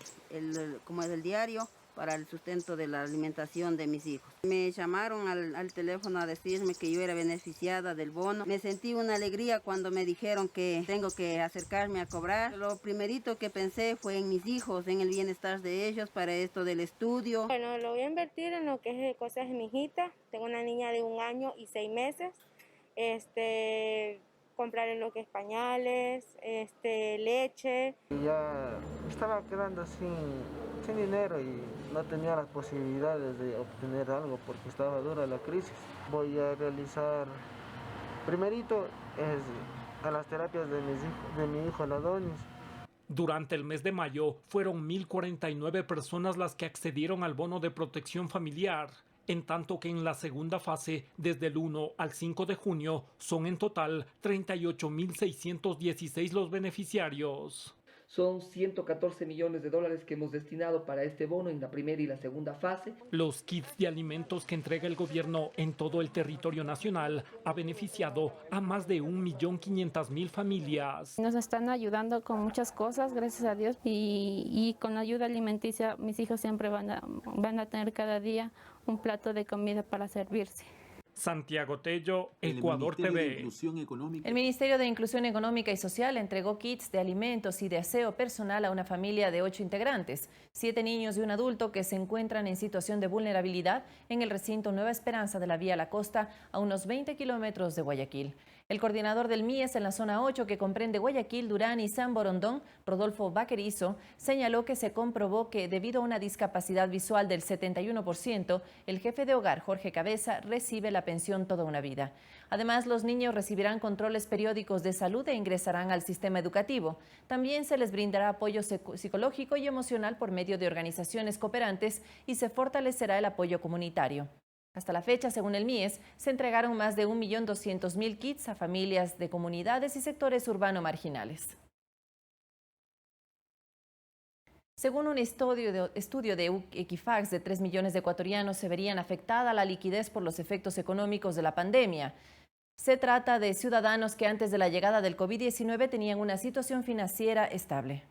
como es el diario, para el sustento de la alimentación de mis hijos. Me llamaron al teléfono a decirme que yo era beneficiada del bono. Me sentí una alegría cuando me dijeron que tengo que acercarme a cobrar. Lo primerito que pensé fue en mis hijos, en el bienestar de ellos para esto del estudio. Bueno, lo voy a invertir en lo que es de cosas de mi hijita. Tengo una niña de 1 año y 6 meses. Comprar en lo que es pañales, leche. Ya estaba quedando sin dinero y no tenía las posibilidades de obtener algo porque estaba dura la crisis. Voy a realizar, primerito, a las terapias de mi hijo, el Adonis. Durante el mes de mayo fueron 1,049 personas las que accedieron al bono de protección familiar, en tanto que en la segunda fase, desde el 1 al 5 de junio, son en total 38,616 los beneficiarios. Son $114 millones que hemos destinado para este bono en la primera y la segunda fase. Los kits de alimentos que entrega el gobierno en todo el territorio nacional ha beneficiado a más de 1,500,000 familias. Nos están ayudando con muchas cosas, gracias a Dios, y con la ayuda alimenticia mis hijos siempre van a tener cada día un plato de comida para servirse. Santiago Tello, Ecuador TV. El Ministerio de Inclusión Económica y Social entregó kits de alimentos y de aseo personal a una familia de 8 integrantes, 7 niños y un adulto que se encuentran en situación de vulnerabilidad en el recinto Nueva Esperanza de la Vía La Costa, a unos 20 kilómetros de Guayaquil. El coordinador del MIES en la zona 8, que comprende Guayaquil, Durán y San Borondón, Rodolfo Vaquerizo, señaló que se comprobó que debido a una discapacidad visual del 71%, el jefe de hogar, Jorge Cabeza, recibe la pensión toda una vida. Además, los niños recibirán controles periódicos de salud e ingresarán al sistema educativo. También se les brindará apoyo psicológico y emocional por medio de organizaciones cooperantes y se fortalecerá el apoyo comunitario. Hasta la fecha, según el MIES, se entregaron más de 1.200.000 kits a familias de comunidades y sectores urbanos marginales. Según un estudio de Equifax, de 3 millones de ecuatorianos se verían afectada la liquidez por los efectos económicos de la pandemia. Se trata de ciudadanos que antes de la llegada del COVID-19 tenían una situación financiera estable.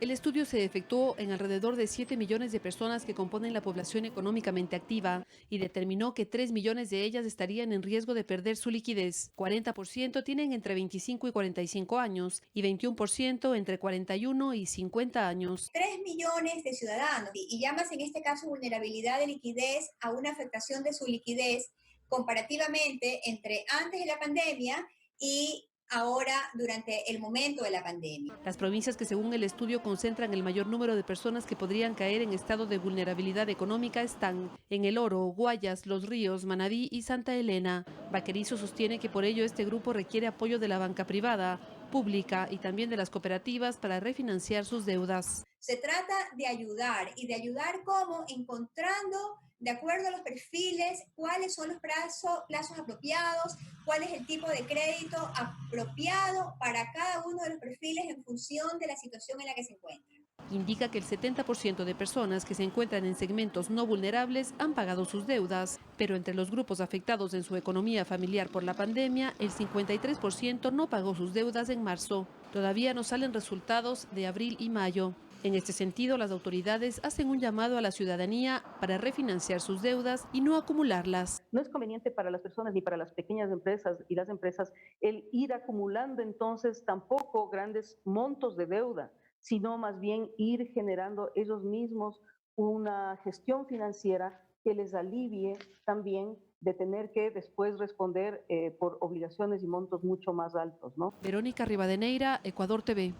El estudio se efectuó en alrededor de 7 millones de personas que componen la población económicamente activa y determinó que 3 millones de ellas estarían en riesgo de perder su liquidez. 40% tienen entre 25 y 45 años y 21% entre 41 y 50 años. 3 millones de ciudadanos y llamas en este caso vulnerabilidad de liquidez a una afectación de su liquidez comparativamente entre antes de la pandemia y ahora durante el momento de la pandemia. Las provincias que según el estudio concentran el mayor número de personas que podrían caer en estado de vulnerabilidad económica están en El Oro, Guayas, Los Ríos, Manabí y Santa Elena. Vaquerizo sostiene que por ello este grupo requiere apoyo de la banca privada, pública y también de las cooperativas para refinanciar sus deudas. Se trata de ayudar y de ayudar como encontrando de acuerdo a los perfiles, cuáles son los plazos apropiados, cuál es el tipo de crédito apropiado para cada uno de los perfiles en función de la situación en la que se encuentra. Indica que el 70% de personas que se encuentran en segmentos no vulnerables han pagado sus deudas, pero entre los grupos afectados en su economía familiar por la pandemia, el 53% no pagó sus deudas en marzo. Todavía no salen resultados de abril y mayo. En este sentido, las autoridades hacen un llamado a la ciudadanía para refinanciar sus deudas y no acumularlas. No es conveniente para las personas ni para las pequeñas empresas y las empresas el ir acumulando entonces tampoco grandes montos de deuda, sino más bien ir generando ellos mismos una gestión financiera que les alivie también de tener que después responder por obligaciones y montos mucho más altos, ¿no? Verónica Rivadeneira, Ecuador TV.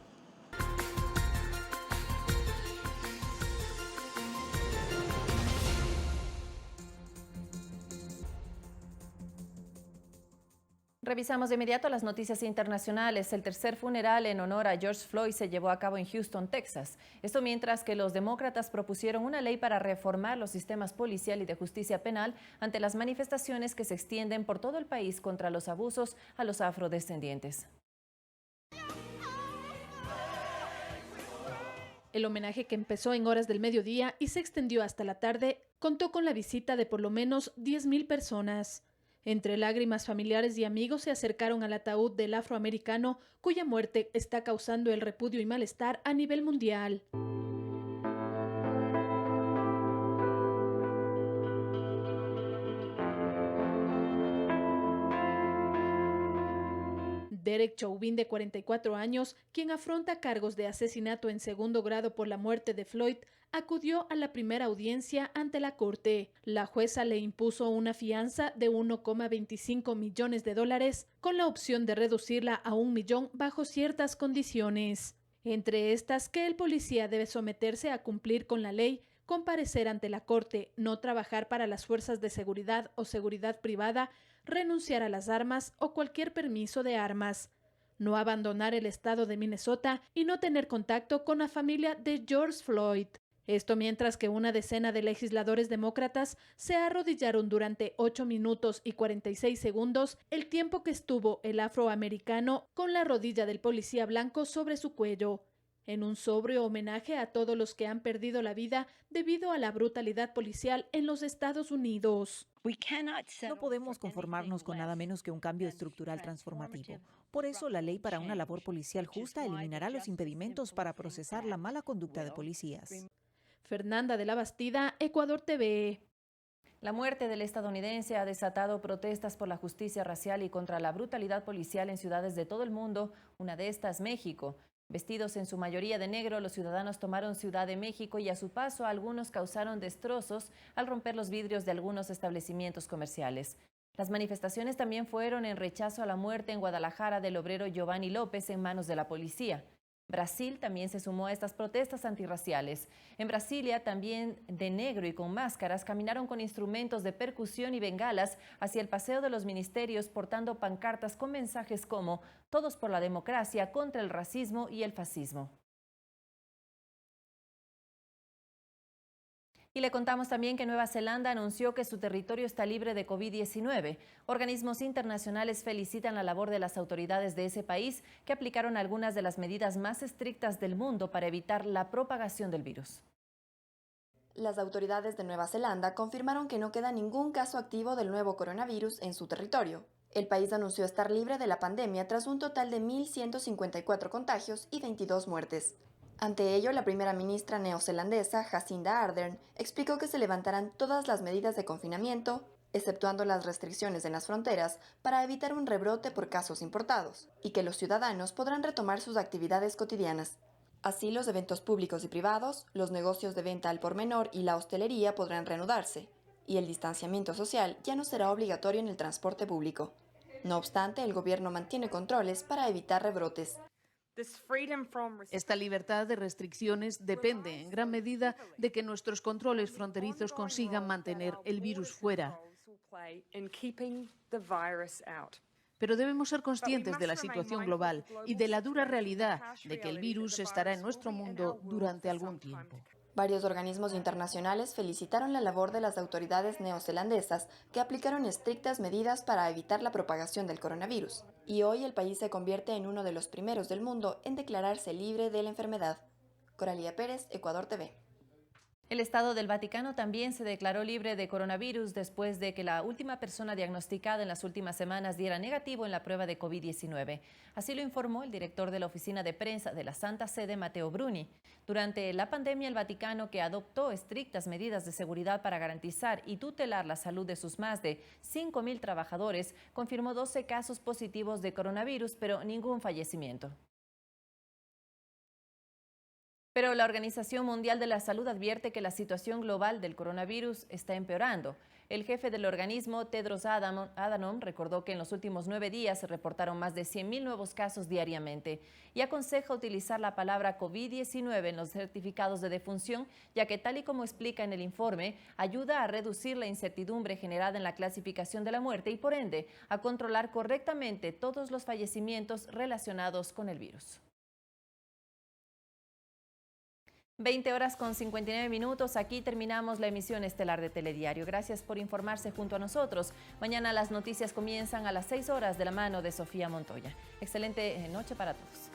Revisamos de inmediato las noticias internacionales. El tercer funeral en honor a George Floyd se llevó a cabo en Houston, Texas. Esto mientras que los demócratas propusieron una ley para reformar los sistemas policial y de justicia penal ante las manifestaciones que se extienden por todo el país contra los abusos a los afrodescendientes. El homenaje, que empezó en horas del mediodía y se extendió hasta la tarde, contó con la visita de por lo menos 10,000 personas. Entre lágrimas, familiares y amigos se acercaron al ataúd del afroamericano, cuya muerte está causando el repudio y malestar a nivel mundial. Derek Chauvin, de 44 años, quien afronta cargos de asesinato en segundo grado por la muerte de Floyd, acudió a la primera audiencia ante la corte. La jueza le impuso una fianza de $1,25 millones con la opción de reducirla a $1 millón bajo ciertas condiciones. Entre estas, que el policía debe someterse a cumplir con la ley, comparecer ante la corte, no trabajar para las fuerzas de seguridad o seguridad privada, renunciar a las armas o cualquier permiso de armas, no abandonar el estado de Minnesota y no tener contacto con la familia de George Floyd. Esto mientras que una decena de legisladores demócratas se arrodillaron durante 8 minutos y 46 segundos, el tiempo que estuvo el afroamericano con la rodilla del policía blanco sobre su cuello, en un sobrio homenaje a todos los que han perdido la vida debido a la brutalidad policial en los Estados Unidos. No podemos conformarnos con nada menos que un cambio estructural transformativo. Por eso, la ley para una labor policial justa eliminará los impedimentos para procesar la mala conducta de policías. Fernanda de la Bastida, Ecuador TV. La muerte del estadounidense ha desatado protestas por la justicia racial y contra la brutalidad policial en ciudades de todo el mundo, una de estas México. Vestidos en su mayoría de negro, los ciudadanos tomaron Ciudad de México y a su paso algunos causaron destrozos al romper los vidrios de algunos establecimientos comerciales. Las manifestaciones también fueron en rechazo a la muerte en Guadalajara del obrero Giovanni López en manos de la policía. Brasil también se sumó a estas protestas antirraciales. En Brasilia, también de negro y con máscaras, caminaron con instrumentos de percusión y bengalas hacia el Paseo de los Ministerios portando pancartas con mensajes como "Todos por la democracia, contra el racismo y el fascismo". Y le contamos también que Nueva Zelanda anunció que su territorio está libre de COVID-19. Organismos internacionales felicitan la labor de las autoridades de ese país, que aplicaron algunas de las medidas más estrictas del mundo para evitar la propagación del virus. Las autoridades de Nueva Zelanda confirmaron que no queda ningún caso activo del nuevo coronavirus en su territorio. El país anunció estar libre de la pandemia tras un total de 1.154 contagios y 22 muertes. Ante ello, la primera ministra neozelandesa, Jacinda Ardern, explicó que se levantarán todas las medidas de confinamiento, exceptuando las restricciones en las fronteras, para evitar un rebrote por casos importados, y que los ciudadanos podrán retomar sus actividades cotidianas. Así, los eventos públicos y privados, los negocios de venta al por menor y la hostelería podrán reanudarse, y el distanciamiento social ya no será obligatorio en el transporte público. No obstante, el gobierno mantiene controles para evitar rebrotes. Esta libertad de restricciones depende en gran medida de que nuestros controles fronterizos consigan mantener el virus fuera. Pero debemos ser conscientes de la situación global y de la dura realidad de que el virus estará en nuestro mundo durante algún tiempo. Varios organismos internacionales felicitaron la labor de las autoridades neozelandesas que aplicaron estrictas medidas para evitar la propagación del coronavirus. Y hoy el país se convierte en uno de los primeros del mundo en declararse libre de la enfermedad. Coralía Pérez, Ecuador TV. El Estado del Vaticano también se declaró libre de coronavirus después de que la última persona diagnosticada en las últimas semanas diera negativo en la prueba de COVID-19. Así lo informó el director de la oficina de prensa de la Santa Sede, Matteo Bruni. Durante la pandemia, el Vaticano, que adoptó estrictas medidas de seguridad para garantizar y tutelar la salud de sus más de 5.000 trabajadores, confirmó 12 casos positivos de coronavirus, pero ningún fallecimiento. Pero la Organización Mundial de la Salud advierte que la situación global del coronavirus está empeorando. El jefe del organismo, Tedros Adhanom, recordó que en los últimos 9 días se reportaron más de 100.000 nuevos casos diariamente y aconseja utilizar la palabra COVID-19 en los certificados de defunción, ya que, tal y como explica en el informe, ayuda a reducir la incertidumbre generada en la clasificación de la muerte y, por ende, a controlar correctamente todos los fallecimientos relacionados con el virus. 20:59. Aquí terminamos la emisión estelar de Telediario. Gracias por informarse junto a nosotros. Mañana las noticias comienzan a las 6 horas de la mano de Sofía Montoya. Excelente noche para todos.